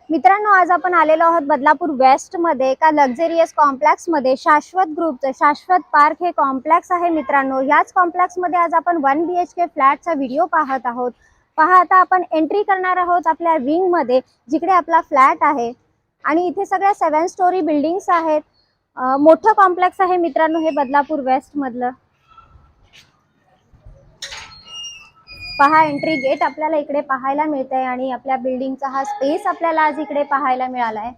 मित्रांनो, आज आपण आलेलो आहोत बदलापूर वेस्ट मध्ये एका लक्झरियस कॉम्प्लेक्स मध्ये शाश्वत ग्रुपचं शाश्वत पार्क हे कॉम्प्लेक्स आहे. मित्रांनो, याच कॉम्प्लेक्स मध्ये आज आपण 1 BHK फ्लॅटचा व्हिडिओ पाहत आहोत. पहा, आता आपण एंट्री करणार आहोत आपल्या विंग मध्ये, जिकडे आपला फ्लॅट आहे. आणि इथे सगळ्या 7 स्टोरी बिल्डिंग्स आहेत. मोठं कॉम्प्लेक्स आहे मित्रांनो हे बदलापूर वेस्ट मधलं. पहा, एंट्री गेट आपल्याला इकडे पाहायला मिळतंय आणि आपल्या बिल्डिंगचा हा स्पेस आपल्याला आज इकडे पाहायला मिळालाय.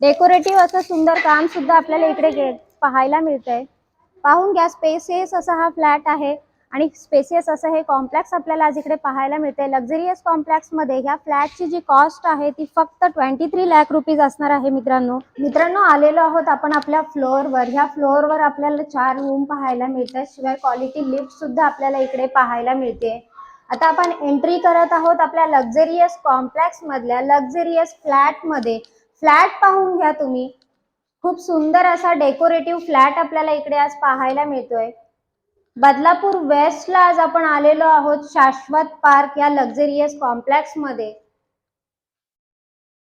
डेकोरेटिव्ह असं सुंदर काम सुद्धा आपल्याला इकडे पाहायला मिळतंय. पाहून घ्या, स्पेसियस असा हा फ्लॅट आहे आणि स्पेसियस असं हे कॉम्प्लेक्स आपल्याला आज इकडे पाहायला मिळतंय. लक्झरियस कॉम्प्लेक्स मध्ये ह्या फ्लॅटची जी कॉस्ट आहे ती फक्त 23 लाख रुपीज असणार आहे. मित्रांनो आलेलो आहोत आपण आपल्या फ्लोअरवर. ह्या फ्लोअरवर आपल्याला 4 रूम पाहायला मिळतात. शिवाय क्वालिटी लिफ्ट सुद्धा आपल्याला इकडे पाहायला मिळते. आता आपण एंट्री करत आहोत आपल्या लक्झरियस कॉम्प्लेक्स मधल्या लक्झरियस फ्लॅट मध्ये. फ्लॅट पाहून घ्या तुम्ही, खूप सुंदर असा डेकोरेटिव्ह फ्लॅट आपल्याला इकडे आज पाहायला मिळतोय. बदलापूर वेस्टला आज आपण आलेलो आहोत शाश्वत पार्क या लक्झरियस कॉम्प्लेक्स मध्ये.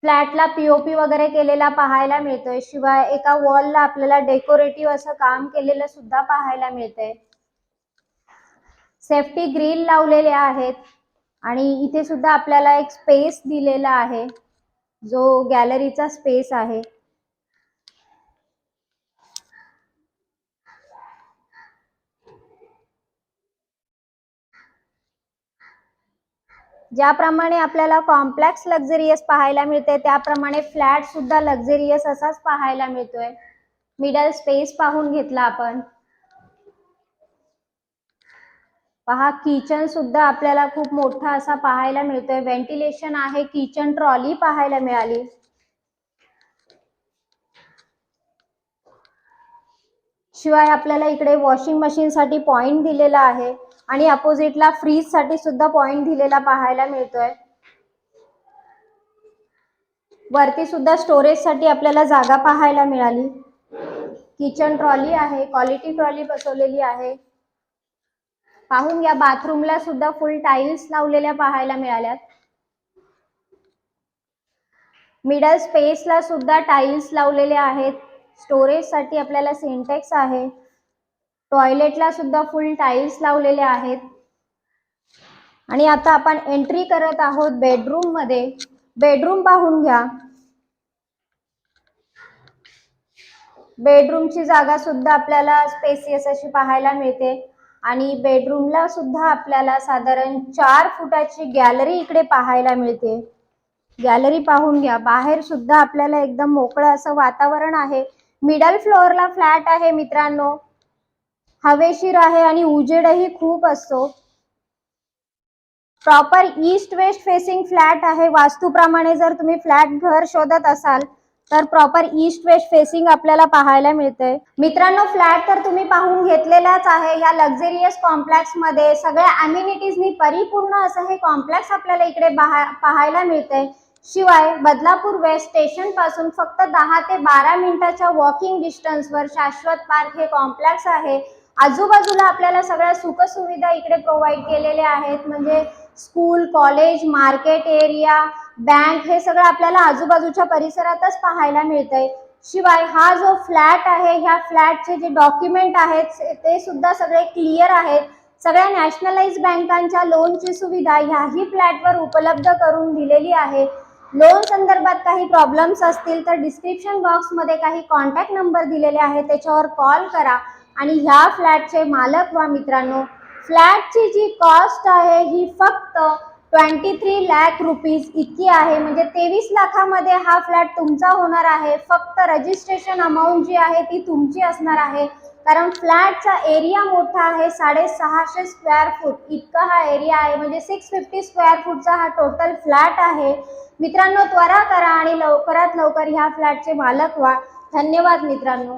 फ्लॅटला पीओपी वगैरे केलेला पाहायला मिळतोय. शिवाय एका वॉलला आपल्याला डेकोरेटिव्ह असं काम केलेलं सुद्धा पाहायला मिळतंय. सेफ्टी ग्रिल लावलेले आहेत आणि इथे सुद्धा आपल्याला एक स्पेस दिलेला आहे, जो गॅलरीचा स्पेस आहे. ज्याप्रमाणे आपल्याला कॉम्प्लेक्स लक्झरियस पाहायला मिळते, त्याप्रमाणे फ्लॅट सुद्धा लक्झरियस असाच पाहायला मिळतोय. मिडल स्पेस पाहून घेतला आपण. पहा, किचन सुद्धा आपल्याला खूप मोठा असा पाहायला मिळतोय. व्हेंटिलेशन आहे, किचन ट्रॉली पाहायला मिळाली. शिवाय आपल्याला इकडे वॉशिंग मशीन साठी पॉइंट दिलेला आहे आणि अपोजिटला फ्रीज साठी सुद्धा पॉइंट दिलेला पाहायला मिळतोय. वरती सुद्धा स्टोरेज साठी आपल्याला जागा पाहायला मिळाली. किचन ट्रॉली आहे, क्वालिटी ट्रॉली बसवलेली आहे. पाहून घ्या, बाथरूमला सुद्धा फुल टाइल्स लावलेल्या पाहायला मिळाल्यात. मिडल स्पेसला सुद्धा टाइल्स लावलेले आहेत. स्टोरेज साठी आपल्याला सिंटेक्स आहे. टॉयलेटला सुद्धा फुल टाइल्स लावलेले आहेत. आणि आता आपण एंट्री करत आहोत बेडरूम मध्ये. बेडरूम पाहून घ्या. बेडरूमची जागा सुद्धा आपल्याला स्पेसियस अशी पाहायला मिळते आणि बेडरूमला सुद्धा आपल्याला साधारण 4 फुटाची गॅलरी इकडे पाहायला मिळते. गॅलरी पाहून घ्या. बाहेर सुद्धा आपल्याला एकदम मोकळं असं वातावरण आहे. मिडल फ्लोअरला फ्लॅट आहे मित्रांनो. हवेशीर आहे आणि उजेडही खूप असतो. Proper east west facing flat आहे. वास्तूप्रमाणे जर तुम्ही फ्लॅट घर शोधत असाल तर प्रॉपर ईस्ट वेस्ट फेसिंग आपल्याला पाहायला मिळते. मित्रांनो, फ्लॅट तर तुम्ही पाहून घेतलेलाच आहे. या लक्झरियस कॉम्प्लेक्स मध्ये सगळ्या अम्युनिटीजनी परिपूर्ण असं हे कॉम्प्लेक्स आपल्याला इकडे पाहायला मिळते. शिवाय बदलापूर वेस्ट स्टेशन पासून फक्त 10 ते 12 मिनिटाच्या वॉकिंग डिस्टन्सवर शाश्वत पार्क हे कॉम्प्लेक्स आहे. आजूबाजूला आपल्याला सगळ्या सुखसुविधा इकडे प्रोव्हाइड केलेल्या आहेत. म्हणजे school, college, market area, bank हे सगळं आपल्याला आजूबाजूच्या परिसरातच पाहायला मिळतंय. शिवाय हा जो फ्लॅट आहे, ह्या फ्लॅटचे जे डॉक्युमेंट आहेत ते सुद्धा सगळे क्लिअर आहेत. सगळ्या नॅशनलाइज बँकांच्या लोनची सुविधा ह्याही फ्लॅटवर उपलब्ध करून दिलेली आहे. लोन संदर्भात काही प्रॉब्लेम्स असतील तर डिस्क्रिप्शन बॉक्समध्ये काही कॉन्टॅक्ट नंबर दिलेले आहेत, त्याच्यावर कॉल करा आणि ह्या फ्लॅटचे मालक व्हा. मित्रांनो, फ्लॅटची जी कॉस्ट आहे ही फक्त 23 लाख रुपीज इतकी आहे. म्हणजे 23 लाखामध्ये हा फ्लॅट तुमचा होणार आहे. फक्त रजिस्ट्रेशन अमाऊंट जी आहे ती तुमची असणार आहे. कारण फ्लॅटचा एरिया मोठा आहे. 650 स्क्वेअर फूट इतका हा एरिया आहे. म्हणजे 650 स्क्वेअर फूटचा हा टोटल फ्लॅट आहे. मित्रांनो, त्वरा करा आणि लवकरात लवकर ह्या फ्लॅटचे मालक व्हा. धन्यवाद मित्रांनो.